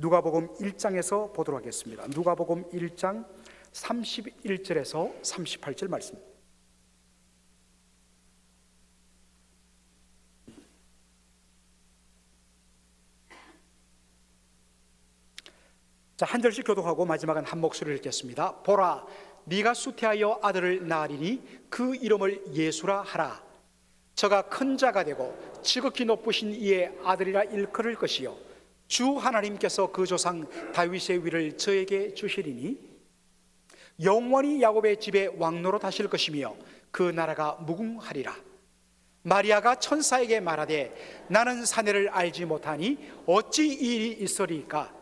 누가복음 1장에서 보도록 하겠습니다. 누가복음 1장 31절에서 38절 말씀. 자, 한 절씩 교독하고 마지막은 한 목소리를 읽겠습니다. 보라, 네가 수태하여 아들을 낳으리니 그 이름을 예수라 하라. 저가 큰 자가 되고 지극히 높으신 이의 아들이라 일컬을 것이요 주 하나님께서 그 조상 다윗의 위를 저에게 주시리니 영원히 야곱의 집에 왕노릇 하실 것이며 그 나라가 무궁하리라. 마리아가 천사에게 말하되 나는 사내를 알지 못하니 어찌 이 일이 있으리까?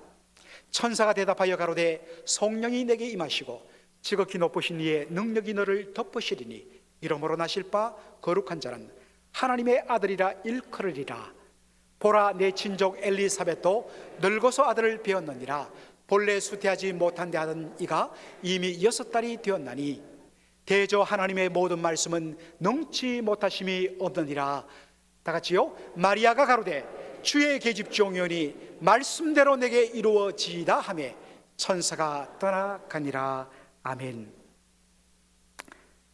천사가 대답하여 가로되 성령이 내게 임하시고 지극히 높으신 이의 능력이 너를 덮으시리니 이러므로 나실 바 거룩한 자는 하나님의 아들이라 일컬으리라. 보라, 내 친족 엘리사벳도 늙어서 아들을 배었느니라. 본래 수태하지 못한 데 하던 이가 이미 6달이 되었나니 대저 하나님의 모든 말씀은 능치 못하심이 없느니라. 다 같이요. 마리아가 가로되 주의 계집 종이오니 말씀대로 내게 이루어지이다 하매 천사가 떠나가니라. 아멘.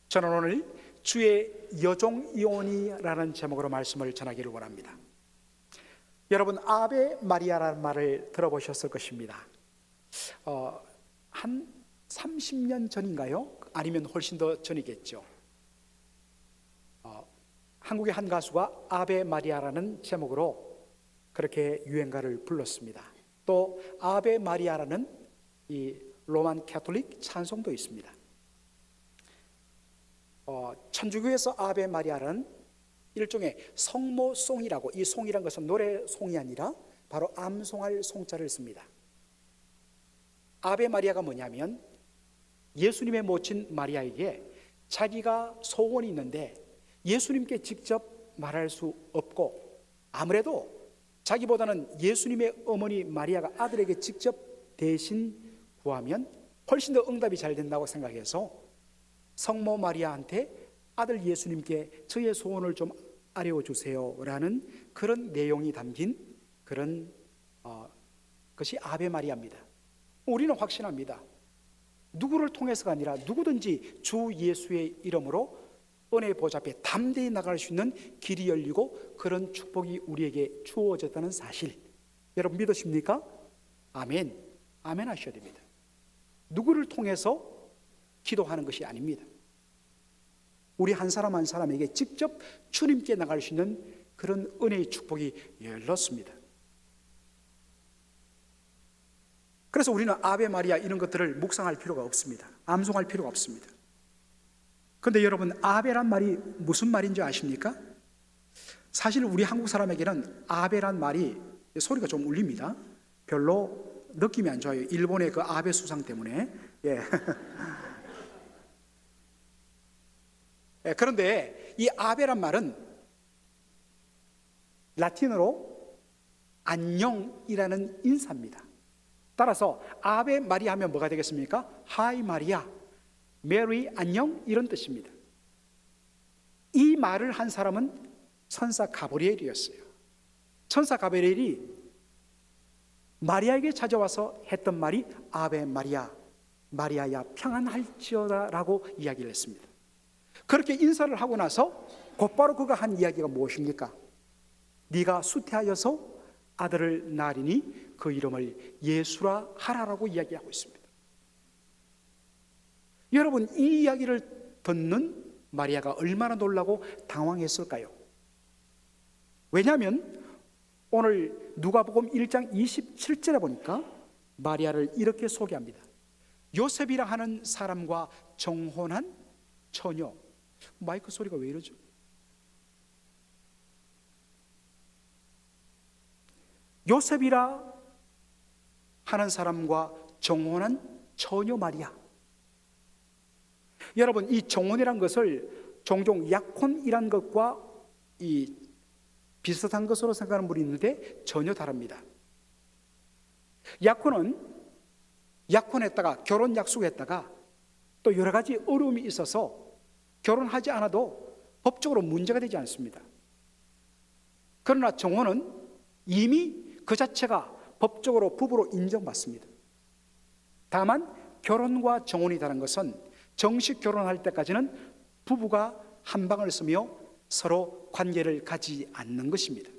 저는 오늘 주의 여종이오니라는 제목으로 말씀을 전하기를 원합니다. 여러분, 아베 마리아라는 말을 들어보셨을 것입니다. 한 30년 전인가요? 아니면 훨씬 더 전이겠죠. 한국의 한 가수가 아베 마리아라는 제목으로 그렇게 유행가를 불렀습니다. 또 아베 마리아라는 이 로만 캐톨릭 찬송도 있습니다. 천주교에서 아베 마리아라는 일종의 성모송이라고, 이 송이란 것은 노래송이 아니라 바로 암송할 송자를 씁니다. 아베 마리아가 뭐냐면 예수님의 모친 마리아에게 자기가 소원이 있는데 예수님께 직접 말할 수 없고, 아무래도 자기보다는 예수님의 어머니 마리아가 아들에게 직접 대신 구하면 훨씬 더 응답이 잘 된다고 생각해서 성모 마리아한테 아들 예수님께 저의 소원을 좀 아뢰어주세요 라는 그런 내용이 담긴 그런 것이 아베 마리아입니다. 우리는 확신합니다. 누구를 통해서가 아니라 누구든지 주 예수의 이름으로 은혜의 보좌 앞에 담대히 나갈 수 있는 길이 열리고 그런 축복이 우리에게 주어졌다는 사실, 여러분 믿으십니까? 아멘. 아멘 하셔야 됩니다. 누구를 통해서 기도하는 것이 아닙니다. 우리 한 사람 한 사람에게 직접 주님께 나갈 수 있는 그런 은혜의 축복이 열렸습니다. 그래서 우리는 아베 마리아 이런 것들을 묵상할 필요가 없습니다. 암송할 필요가 없습니다. 그런데 여러분, 아베란 말이 무슨 말인지 아십니까? 사실 우리 한국 사람에게는 아베란 말이 소리가 좀 울립니다. 별로 느낌이 안 좋아요. 일본의 그 아베 수상 때문에. 예. 그런데 이 아베란 말은 라틴어로 안녕이라는 인사입니다. 따라서 아베 마리아 하면 뭐가 되겠습니까? 하이 마리아, 메리 안녕, 이런 뜻입니다. 이 말을 한 사람은 천사 가브리엘이었어요. 천사 가브리엘이 마리아에게 찾아와서 했던 말이 아베 마리아, 마리아야 평안할지어다 라고 이야기를 했습니다. 그렇게 인사를 하고 나서 곧바로 그가 한 이야기가 무엇입니까? 네가 수태하여서 아들을 낳으리니 그 이름을 예수라 하라라고 이야기하고 있습니다. 여러분, 이 이야기를 듣는 마리아가 얼마나 놀라고 당황했을까요? 왜냐하면 오늘 누가복음 1장 27절에 보니까 마리아를 이렇게 소개합니다. 요셉이라 하는 사람과 정혼한 처녀. 마이크 소리가 왜 이러죠? 요셉이라 하는 사람과 정혼한 처녀 마리아. 여러분, 이 정혼이란 것을 종종 약혼이란 것과 이 비슷한 것으로 생각하는 분이 있는데 전혀 다릅니다. 약혼했다가 결혼 약속했다가 또 여러 가지 어려움이 있어서 결혼하지 않아도 법적으로 문제가 되지 않습니다. 그러나 정혼은 이미 그 자체가 법적으로 부부로 인정받습니다. 다만 결혼과 정혼이 다른 것은 정식 결혼할 때까지는 부부가 한 방을 쓰며 서로 관계를 가지지 않는 것입니다.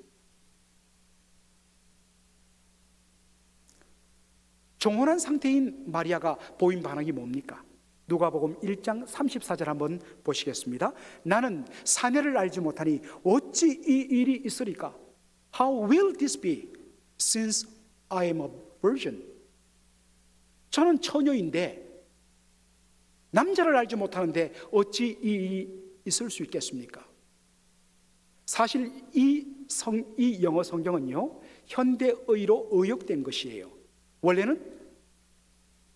정혼한 상태인 마리아가 보인 반응이 뭡니까? 누가복음 1장 34절 한번 보시겠습니다. 나는 사내를 알지 못하니 어찌 이 일이 있으리까? How will this be since I am a virgin? 저는 처녀인데 남자를 알지 못하는데 어찌 이 일이 있을 수 있겠습니까? 사실 이 영어 성경은요, 현대의로 의역된 것이에요. 원래는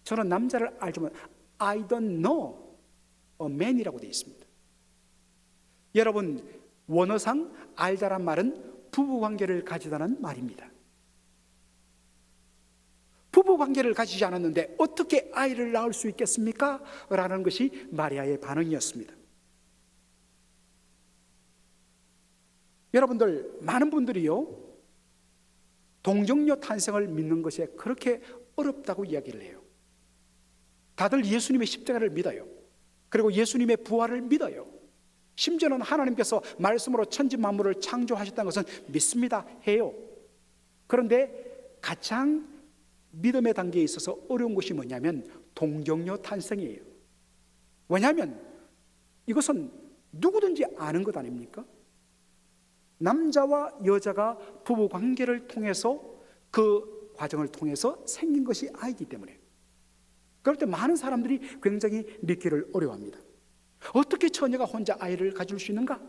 저는 남자를 알지 못, I don't know a man이라고 되어 있습니다. 여러분, 원어상 알다란 말은 부부관계를 가지다는 말입니다. 부부관계를 가지지 않았는데 어떻게 아이를 낳을 수 있겠습니까? 라는 것이 마리아의 반응이었습니다. 여러분들, 많은 분들이요, 동정녀 탄생을 믿는 것이 그렇게 어렵다고 이야기를 해요. 다들 예수님의 십자가를 믿어요. 그리고 예수님의 부활을 믿어요. 심지어는 하나님께서 말씀으로 천지 만물을 창조하셨다는 것은 믿습니다 해요. 그런데 가장 믿음의 단계에 있어서 어려운 것이 뭐냐면 동정녀 탄생이에요. 왜냐하면 이것은 누구든지 아는 것 아닙니까? 남자와 여자가 부부 관계를 통해서, 그 과정을 통해서 생긴 것이 아이기 때문에. 그럴 때 많은 사람들이 굉장히 믿기를 어려워합니다. 어떻게 처녀가 혼자 아이를 가질 수 있는가?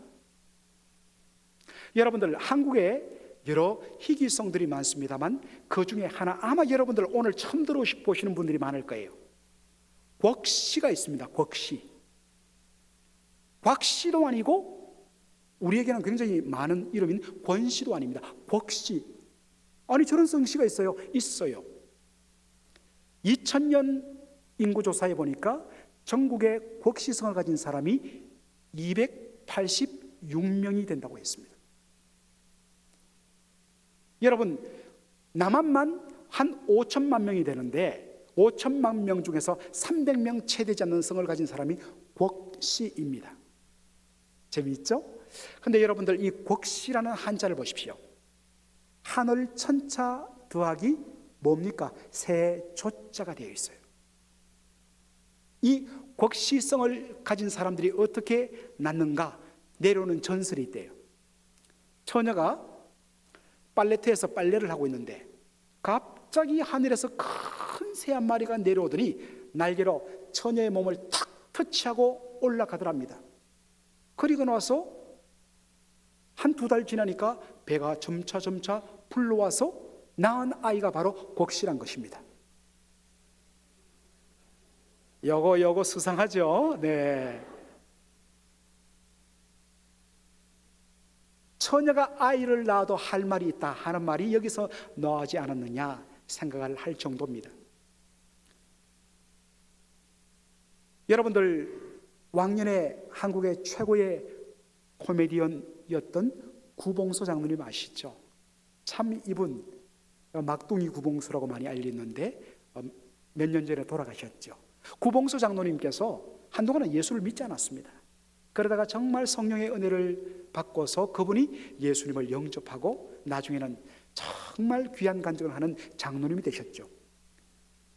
여러분들, 한국에 여러 희귀성들이 많습니다만 그 중에 하나, 아마 여러분들 오늘 처음 들어보시는 분들이 많을 거예요. 곽씨가 있습니다. 곽씨. 곽씨도 아니고 우리에게는 굉장히 많은 이름인 권씨도 아닙니다. 곽씨. 아니, 저런 성씨가 있어요? 있어요. 2000년 인구조사에 보니까 전국에 곽씨성을 가진 사람이 286명이 된다고 했습니다. 여러분, 남한만 한 5천만 명이 되는데 5천만 명 중에서 300명 채 되지 않는 성을 가진 사람이 곽씨입니다. 재미있죠? 근데 여러분들, 이 곽씨라는 한자를 보십시오. 하늘 천자 더하기 뭡니까? 새 조자가 되어 있어요. 이 곽씨성을 가진 사람들이 어떻게 낳는가? 내려오는 전설이 있대요. 처녀가 빨래터에서 빨래를 하고 있는데 갑자기 하늘에서 큰 새 한 마리가 내려오더니 날개로 처녀의 몸을 탁 터치하고 올라가더랍니다. 그리고 나서 한 두 달 지나니까 배가 점차 불러와서 낳은 아이가 바로 곽씨란 것입니다. 요거 수상하죠? 네. 처녀가 아이를 낳아도 할 말이 있다 하는 말이 여기서 나오지 않았느냐 생각을 할 정도입니다. 여러분들, 왕년에 한국의 최고의 코미디언이었던 구봉서 장로님 아시죠? 참 이분 막둥이 구봉서라고 많이 알리는데 몇 년 전에 돌아가셨죠. 구봉서 장로님께서 한동안은 예수를 믿지 않았습니다. 그러다가 정말 성령의 은혜를 받고서 그분이 예수님을 영접하고 나중에는 정말 귀한 간증을 하는 장로님이 되셨죠.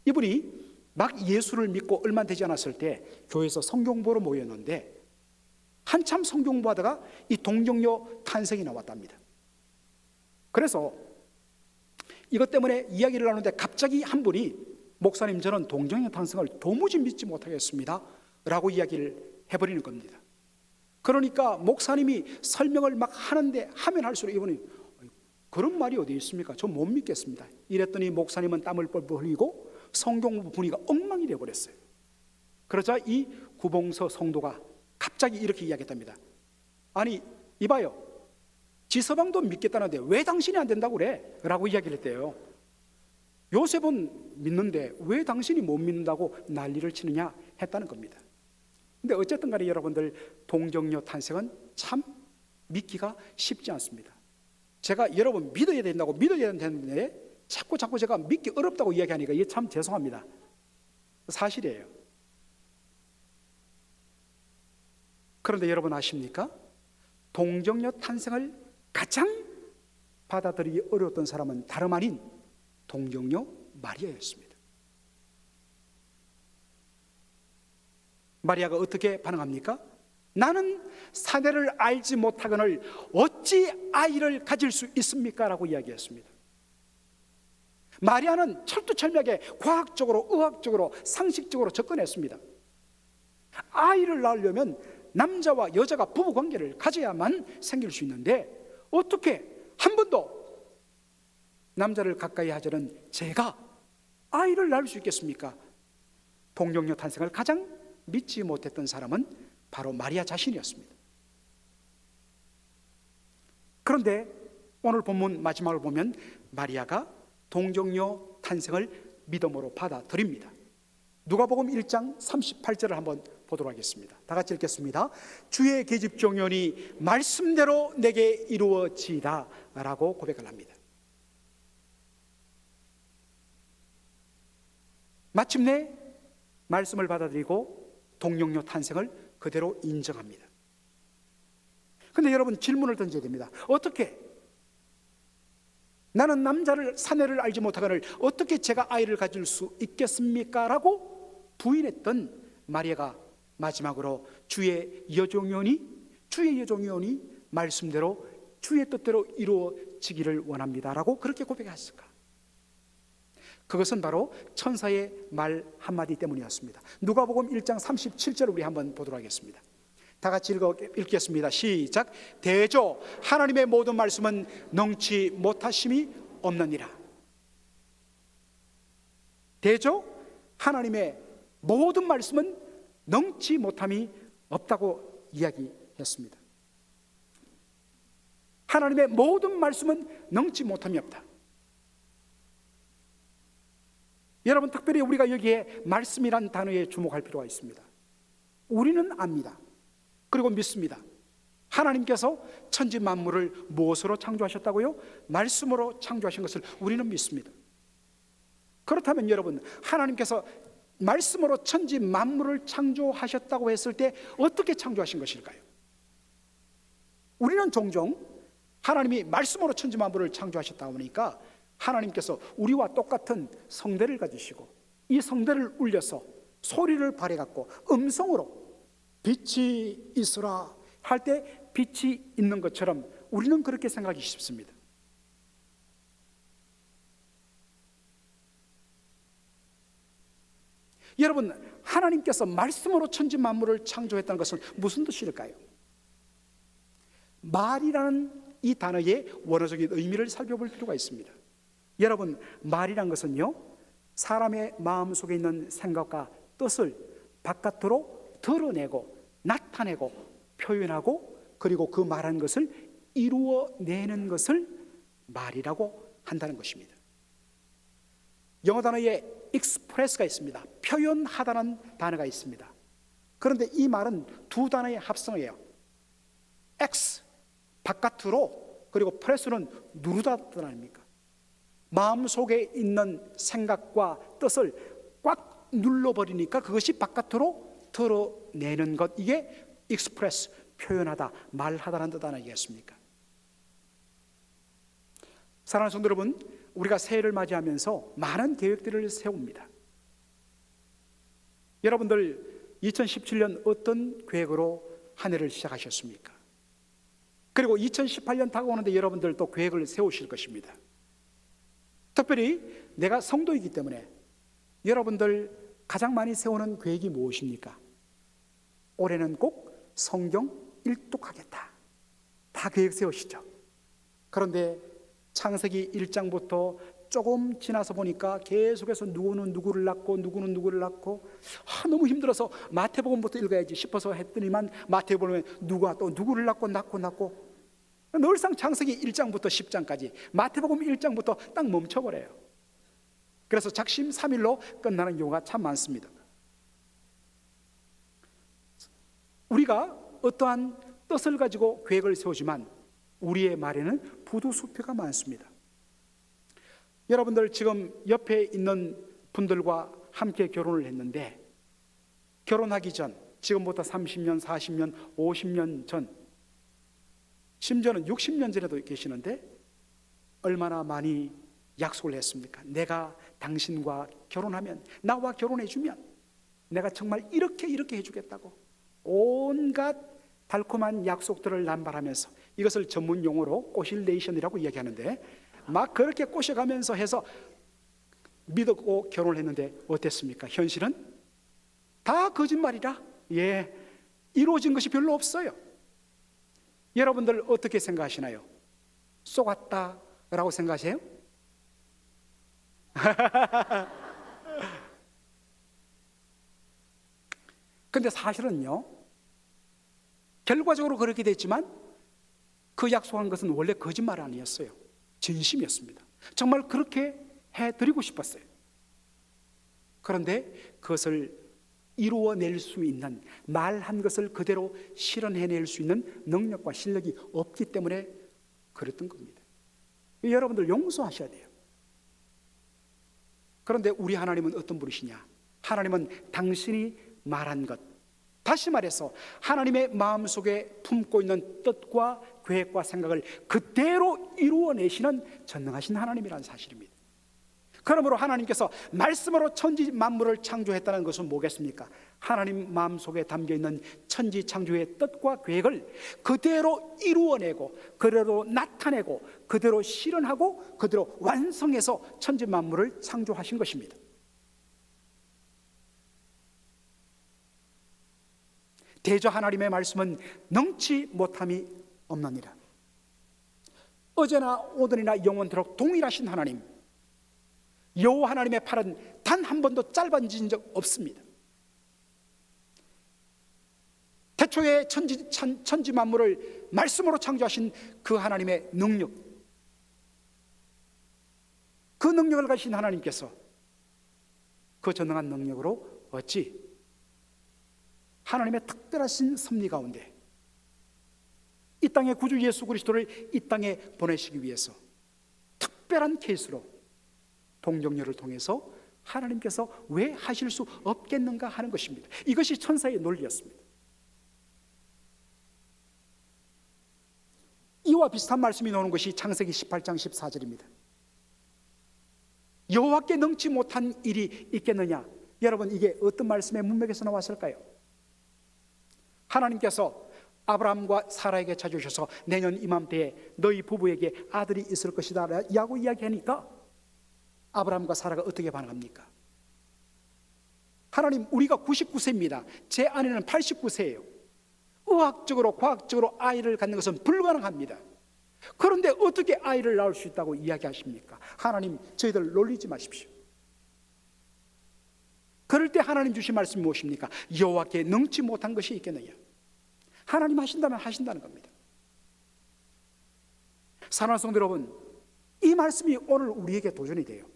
이분이 막 예수를 믿고 얼마 되지 않았을 때 교회에서 성경보러 모였는데 한참 성경보하다가 이 동정녀 탄생이 나왔답니다. 그래서 이것 때문에 이야기를 나누는데 갑자기 한 분이, 목사님, 저는 동정녀 탄생을 도무지 믿지 못하겠습니다 라고 이야기를 해버리는 겁니다. 그러니까 목사님이 설명을 막 하는데 하면 할수록 이분이 그런 말이 어디 있습니까? 저 못 믿겠습니다. 이랬더니 목사님은 땀을 뻘뻘 흘리고 성경 분위기가 엉망이 되어버렸어요. 그러자 이 구봉서 성도가 갑자기 이렇게 이야기했답니다. 아니, 이봐요, 지서방도 믿겠다는데 왜 당신이 안 된다고 그래? 라고 이야기를 했대요. 요셉은 믿는데 왜 당신이 못 믿는다고 난리를 치느냐 했다는 겁니다. 근데 어쨌든 간에 여러분들, 동정녀 탄생은 참 믿기가 쉽지 않습니다. 제가 여러분 믿어야 된다고 믿어야 되는데 자꾸 제가 믿기 어렵다고 이야기하니까 이게 참 죄송합니다. 사실이에요. 그런데 여러분 아십니까? 동정녀 탄생을 가장 받아들이기 어려웠던 사람은 다름 아닌 동정녀 마리아였습니다. 마리아가 어떻게 반응합니까? 나는 사내를 알지 못하거늘 어찌 아이를 가질 수 있습니까? 라고 이야기했습니다. 마리아는 철두철미하게 과학적으로, 의학적으로, 상식적으로 접근했습니다. 아이를 낳으려면 남자와 여자가 부부관계를 가져야만 생길 수 있는데 어떻게 한 번도 남자를 가까이 하자는 제가 아이를 낳을 수 있겠습니까? 동정녀 탄생을 가장 믿지 못했던 사람은 바로 마리아 자신이었습니다. 그런데 오늘 본문 마지막을 보면 마리아가 동정녀 탄생을 믿음으로 받아들입니다. 누가복음 1장 38절을 한번 보도록 하겠습니다. 다 같이 읽겠습니다. 주의 계집 종연이 말씀대로 내게 이루어지이다 라고 고백을 합니다. 마침내 말씀을 받아들이고 동정녀 탄생을 그대로 인정합니다. 그런데 여러분 질문을 던져야 됩니다. 어떻게? 나는 사내를 알지 못하거늘 어떻게 제가 아이를 가질 수 있겠습니까? 라고 부인했던 마리아가 마지막으로 주의 여종이오니 말씀대로 주의 뜻대로 이루어지기를 원합니다 라고 그렇게 고백했을까? 그것은 바로 천사의 말 한마디 때문이었습니다. 누가복음 1장 37절 우리 한번 보도록 하겠습니다. 다 같이 읽겠습니다. 시작. 대조 하나님의 모든 말씀은 능치 못하심이 없느니라. 대조 하나님의 모든 말씀은 능치 못함이 없다고 이야기했습니다. 하나님의 모든 말씀은 능치 못함이 없다. 여러분 특별히 우리가 여기에 말씀이란 단어에 주목할 필요가 있습니다. 우리는 압니다. 그리고 믿습니다. 하나님께서 천지 만물을 무엇으로 창조하셨다고요? 말씀으로 창조하신 것을 우리는 믿습니다. 그렇다면 여러분 하나님께서 말씀으로 천지 만물을 창조하셨다고 했을 때 어떻게 창조하신 것일까요? 우리는 종종 하나님이 말씀으로 천지 만물을 창조하셨다고 하니까 하나님께서 우리와 똑같은 성대를 가지시고 이 성대를 울려서 소리를 발해갖고 음성으로 빛이 있으라 할 때 빛이 있는 것처럼 우리는 그렇게 생각하기 쉽습니다. 여러분 하나님께서 말씀으로 천지 만물을 창조했다는 것은 무슨 뜻일까요? 말이라는 이 단어의 원어적인 의미를 살펴볼 필요가 있습니다. 여러분 말이란 것은요 사람의 마음속에 있는 생각과 뜻을 바깥으로 드러내고 나타내고 표현하고 그리고 그 말한 것을 이루어내는 것을 말이라고 한다는 것입니다. 영어 단어에 express가 있습니다. 표현하다는 단어가 있습니다. 그런데 이 말은 두 단어의 합성이에요. X 바깥으로 그리고 press는 누르다 뜻입니까? 마음속에 있는 생각과 뜻을 꽉 눌러버리니까 그것이 바깥으로 드러내는 것, 이게 express, 표현하다, 말하다라는 뜻 아니겠습니까? 사랑하는 성도 여러분, 우리가 새해를 맞이하면서 많은 계획들을 세웁니다. 여러분들 2017년 어떤 계획으로 한 해를 시작하셨습니까? 그리고 2018년 다가오는데 여러분들 또 계획을 세우실 것입니다. 특별히 내가 성도이기 때문에 여러분들 가장 많이 세우는 계획이 무엇입니까? 올해는 꼭 성경 일독하겠다. 다 계획 세우시죠. 그런데 창세기 1장부터 조금 지나서 보니까 계속해서 누구는 누구를 낳고 누구는 누구를 낳고 너무 힘들어서 마태복음부터 읽어야지 싶어서 했더니만 마태복음에 누가 또 누구를 낳고 늘상 창세기 1장부터 10장까지 마태복음 1장부터 딱 멈춰버려요. 그래서 작심삼일로 끝나는 경우가 참 많습니다. 우리가 어떠한 뜻을 가지고 계획을 세우지만 우리의 말에는 부두수표가 많습니다. 여러분들 지금 옆에 있는 분들과 함께 결혼을 했는데, 결혼하기 전, 지금부터 30년, 40년, 50년 전, 심지어는 60년 전에도 계시는데 얼마나 많이 약속을 했습니까? 내가 당신과 결혼하면, 나와 결혼해주면 내가 정말 이렇게 해주겠다고 온갖 달콤한 약속들을 남발하면서, 이것을 전문 용어로 꼬실레이션이라고 이야기하는데, 막 그렇게 꼬셔가면서 해서 믿었고 결혼을 했는데 어땠습니까? 현실은 다 거짓말이라, 이루어진 것이 별로 없어요. 여러분들 어떻게 생각하시나요? 속았다라고 생각하세요? 근데 사실은요, 결과적으로 그렇게 됐지만 그 약속한 것은 원래 거짓말 아니었어요. 진심이었습니다. 정말 그렇게 해드리고 싶었어요. 그런데 그것을 이루어낼 수 있는, 말한 것을 그대로 실현해낼 수 있는 능력과 실력이 없기 때문에 그랬던 겁니다. 여러분들 용서하셔야 돼요. 그런데 우리 하나님은 어떤 분이시냐? 하나님은 당신이 말한 것, 다시 말해서 하나님의 마음속에 품고 있는 뜻과 계획과 생각을 그대로 이루어내시는 전능하신 하나님이라는 사실입니다. 그러므로 하나님께서 말씀으로 천지 만물을 창조했다는 것은 뭐겠습니까? 하나님 마음속에 담겨있는 천지 창조의 뜻과 계획을 그대로 이루어내고, 그대로 나타내고, 그대로 실현하고, 그대로 완성해서 천지 만물을 창조하신 것입니다. 대저 하나님의 말씀은 능치 못함이 없느니라. 어제나 오늘이나 영원토록 동일하신 하나님, 여호와 하나님의 팔은 단 한 번도 짧아진 적 없습니다. 태초에 천지 만물을 말씀으로 창조하신 그 하나님의 능력, 그 능력을 가진 하나님께서 그 전능한 능력으로 어찌 하나님의 특별하신 섭리 가운데 이 땅의 구주 예수 그리스도를 이 땅에 보내시기 위해서 특별한 케이스로 동정녀를 통해서 하나님께서 왜 하실 수 없겠는가 하는 것입니다. 이것이 천사의 논리였습니다. 이와 비슷한 말씀이 나오는 것이 창세기 18장 14절입니다. 여호와께 능치 못한 일이 있겠느냐? 여러분, 이게 어떤 말씀의 문맥에서 나왔을까요? 하나님께서 아브라함과 사라에게 찾아오셔서 내년 이맘때에 너희 부부에게 아들이 있을 것이다 라고 이야기하니까 아브라함과 사라가 어떻게 반응합니까? 하나님, 우리가 99세입니다. 제 아내는 89세예요. 의학적으로 과학적으로 아이를 갖는 것은 불가능합니다. 그런데 어떻게 아이를 낳을 수 있다고 이야기하십니까? 하나님, 저희들 놀리지 마십시오. 그럴 때 하나님 주신 말씀이 무엇입니까? 여호와께 능치 못한 것이 있겠느냐? 하나님 하신다면 하신다는 겁니다. 사랑하는 성도 여러분, 이 말씀이 오늘 우리에게 도전이 돼요.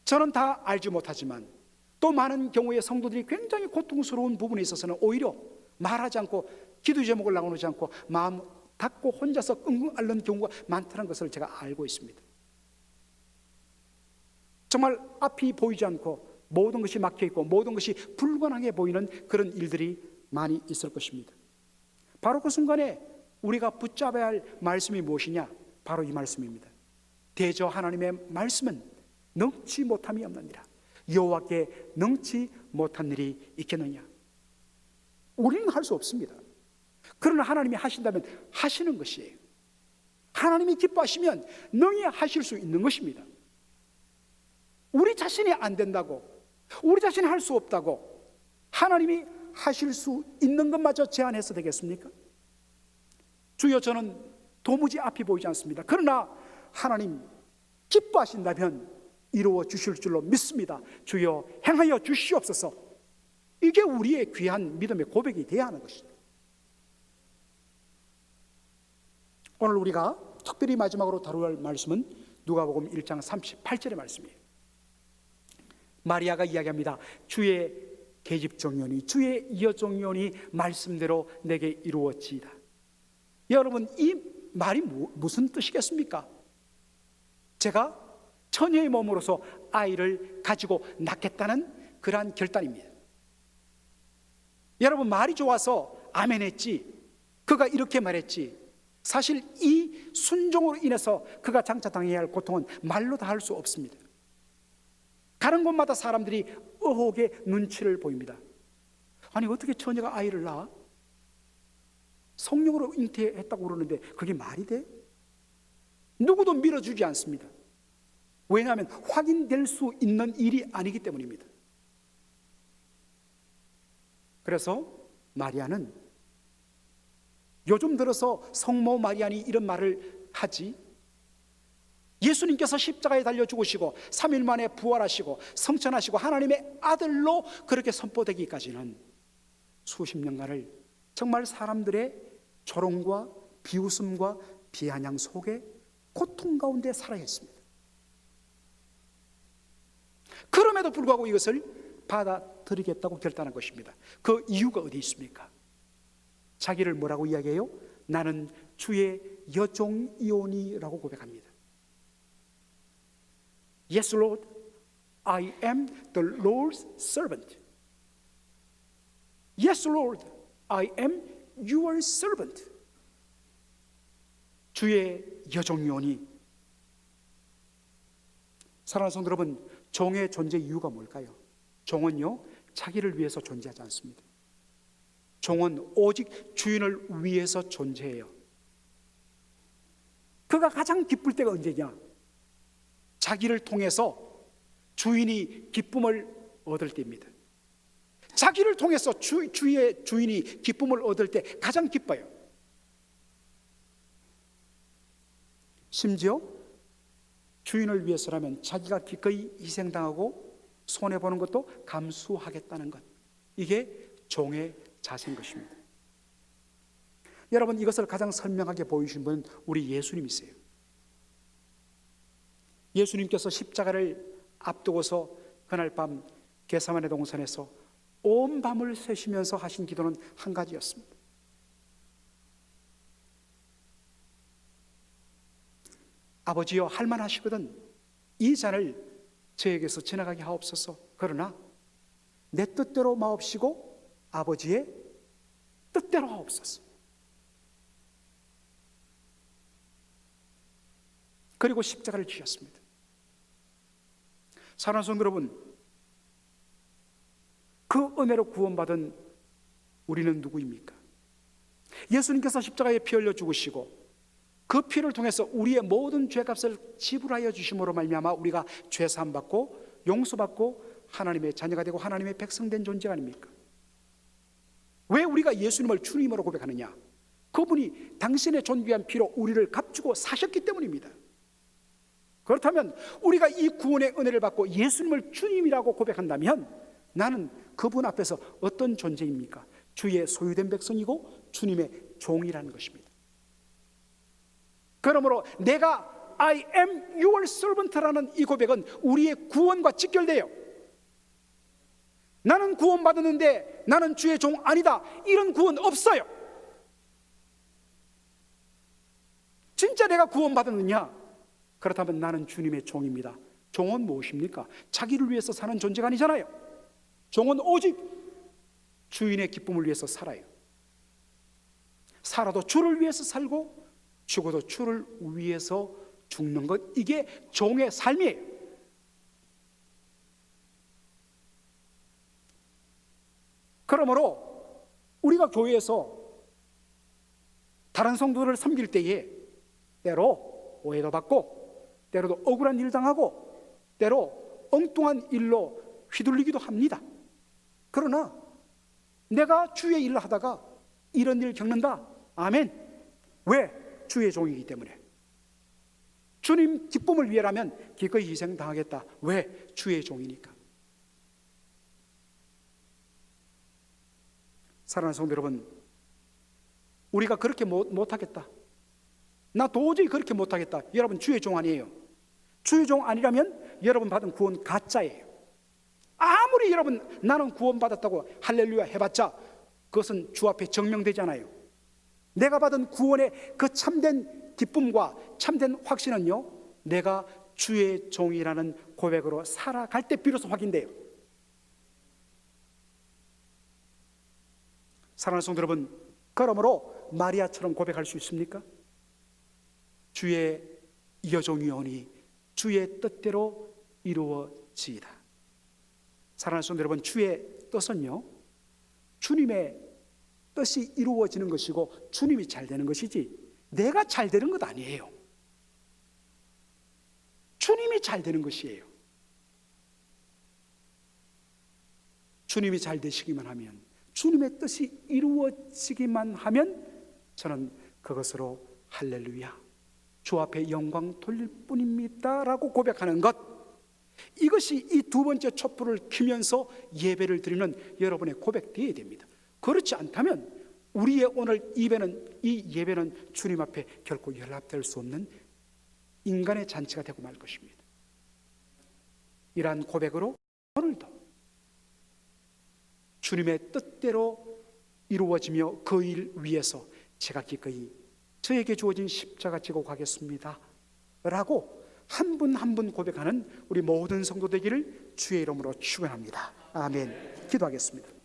저는 다 알지 못하지만 또 많은 경우에 성도들이 굉장히 고통스러운 부분에 있어서는 오히려 말하지 않고 기도 제목을 나누지 않고 마음 닫고 혼자서 끙끙 앓는 경우가 많다는 것을 제가 알고 있습니다. 정말 앞이 보이지 않고 모든 것이 막혀있고 모든 것이 불건하게 보이는 그런 일들이 많이 있을 것입니다. 바로 그 순간에 우리가 붙잡아야 할 말씀이 무엇이냐? 바로 이 말씀입니다. 대저 하나님의 말씀은 능치 못함이 없느니라. 여호와께 능치 못한 일이 있겠느냐? 우리는 할 수 없습니다. 그러나 하나님이 하신다면 하시는 것이에요. 하나님이 기뻐하시면 능히 하실 수 있는 것입니다. 우리 자신이 안 된다고, 우리 자신이 할 수 없다고 하나님이 하실 수 있는 것마저 제한해서 되겠습니까? 주여, 저는 도무지 앞이 보이지 않습니다. 그러나 하나님 기뻐하신다면 이루어 주실 줄로 믿습니다. 주여, 행하여 주시옵소서. 이게 우리의 귀한 믿음의 고백이 되어야 하는 것입니다. 오늘 우리가 특별히 마지막으로 다룰 말씀은 누가복음 1장 38절의 말씀이에요. 마리아가 이야기합니다. 주의 계집종이오니, 주의 이어종이오니 말씀대로 내게 이루어지이다. 여러분, 이 말이 무슨 뜻이겠습니까? 제가 처녀의 몸으로서 아이를 가지고 낳겠다는 그러한 결단입니다. 여러분, 말이 좋아서 아멘 했지, 그가 이렇게 말했지, 사실 이 순종으로 인해서 그가 장차 당해야 할 고통은 말로 다 할 수 없습니다. 가는 곳마다 사람들이 의혹의 눈치를 보입니다. 아니, 어떻게 처녀가 아이를 낳아? 성령으로 잉태했다고 그러는데 그게 말이 돼? 누구도 밀어주지 않습니다. 왜냐하면 확인될 수 있는 일이 아니기 때문입니다. 그래서 마리아는, 요즘 들어서 성모 마리아니 이런 말을 하지, 예수님께서 십자가에 달려 죽으시고 3일 만에 부활하시고 성천하시고 하나님의 아들로 그렇게 선포되기까지는 수십 년간을 정말 사람들의 조롱과 비웃음과 비아냥 속에 고통 가운데 살아야 했습니다. 그럼에도 불구하고 이것을 받아들이겠다고 결단한 것입니다. 그 이유가 어디 있습니까? 자기를 뭐라고 이야기해요? 나는 주의 여종이오니라고 고백합니다. Yes, Lord, I am the Lord's servant. Yes, Lord, I am your servant. 주의 여종이오니. 사랑하는 성도 여러분, 종의 존재 이유가 뭘까요? 종은요, 자기를 위해서 존재하지 않습니다. 종은 오직 주인을 위해서 존재해요. 그가 가장 기쁠 때가 언제냐? 자기를 통해서 주인이 기쁨을 얻을 때입니다. 자기를 통해서 주의 주인이 기쁨을 얻을 때 가장 기뻐요. 심지어 주인을 위해서라면 자기가 기꺼이 희생당하고 손해보는 것도 감수하겠다는 것, 이게 종의 자세인 것입니다. 여러분, 이것을 가장 선명하게 보이신 분은 우리 예수님이세요. 예수님께서 십자가를 앞두고서 그날 밤 겟세마네 동산에서 온 밤을 새시면서 하신 기도는 한 가지였습니다. 아버지여, 할만하시거든 이 잔을 저에게서 지나가게 하옵소서. 그러나 내 뜻대로 마옵시고 아버지의 뜻대로 하옵소서. 그리고 십자가를 지셨습니다. 사랑하는 성도 여러분, 그 은혜로 구원받은 우리는 누구입니까? 예수님께서 십자가에 피 흘려 죽으시고 그 피를 통해서 우리의 모든 죄값을 지불하여 주심으로 말미암아 우리가 죄 사함 받고 용서받고 하나님의 자녀가 되고 하나님의 백성된 존재가 아닙니까? 왜 우리가 예수님을 주님으로 고백하느냐? 그분이 당신의 존귀한 피로 우리를 값주고 사셨기 때문입니다. 그렇다면 우리가 이 구원의 은혜를 받고 예수님을 주님이라고 고백한다면 나는 그분 앞에서 어떤 존재입니까? 주의 소유된 백성이고 주님의 종이라는 것입니다. 그러므로 내가 I am your servant라는 이 고백은 우리의 구원과 직결돼요. 나는 구원받았는데 나는 주의 종 아니다, 이런 구원 없어요. 진짜 내가 구원받았느냐? 그렇다면 나는 주님의 종입니다. 종은 무엇입니까? 자기를 위해서 사는 존재가 아니잖아요. 종은 오직 주인의 기쁨을 위해서 살아요. 살아도 주를 위해서 살고 죽어도 주를 위해서 죽는 것, 이게 종의 삶이에요. 그러므로 우리가 교회에서 다른 성도들을 섬길 때에 때로 오해도 받고 때로도 억울한 일 당하고 때로 엉뚱한 일로 휘둘리기도 합니다. 그러나 내가 주의 일을 하다가 이런 일을 겪는다, 아멘. 왜? 주의 종이기 때문에. 주님 기쁨을 위해라면 기꺼이 희생당하겠다. 왜? 주의 종이니까. 사랑하는 성도 여러분, 우리가 그렇게 못하겠다, 나 도저히 그렇게 못하겠다, 여러분 주의 종 아니에요. 주의 종 아니라면 여러분 받은 구원 가짜예요. 아무리 여러분 나는 구원받았다고 할렐루야 해봤자 그것은 주 앞에 증명되지 않아요. 내가 받은 구원의 그 참된 기쁨과 참된 확신은요, 내가 주의 종이라는 고백으로 살아갈 때 비로소 확인돼요. 사랑하는 성도 여러분, 그러므로 마리아처럼 고백할 수 있습니까? 주의 여종이오니 주의 뜻대로 이루어지이다. 사랑하는 성도 여러분, 주의 뜻은요, 주님의 뜻이 이루어지는 것이고 주님이 잘 되는 것이지 내가 잘 되는 것 아니에요. 주님이 잘 되는 것이에요. 주님이 잘 되시기만 하면, 주님의 뜻이 이루어지기만 하면 저는 그것으로 할렐루야, 주 앞에 영광 돌릴 뿐입니다 라고 고백하는 것, 이것이 이 두 번째 촛불을 켜면서 예배를 드리는 여러분의 고백되어야 됩니다. 그렇지 않다면 우리의 오늘 이 예배는 주님 앞에 결코 연락될 수 없는 인간의 잔치가 되고 말 것입니다. 이러한 고백으로 오늘도 주님의 뜻대로 이루어지며 그 일 위해서 제가 기꺼이 저에게 주어진 십자가 지고 가겠습니다 라고 한 분 한 분 고백하는 우리 모든 성도 되기를 주의 이름으로 축원합니다. 아멘. 기도하겠습니다.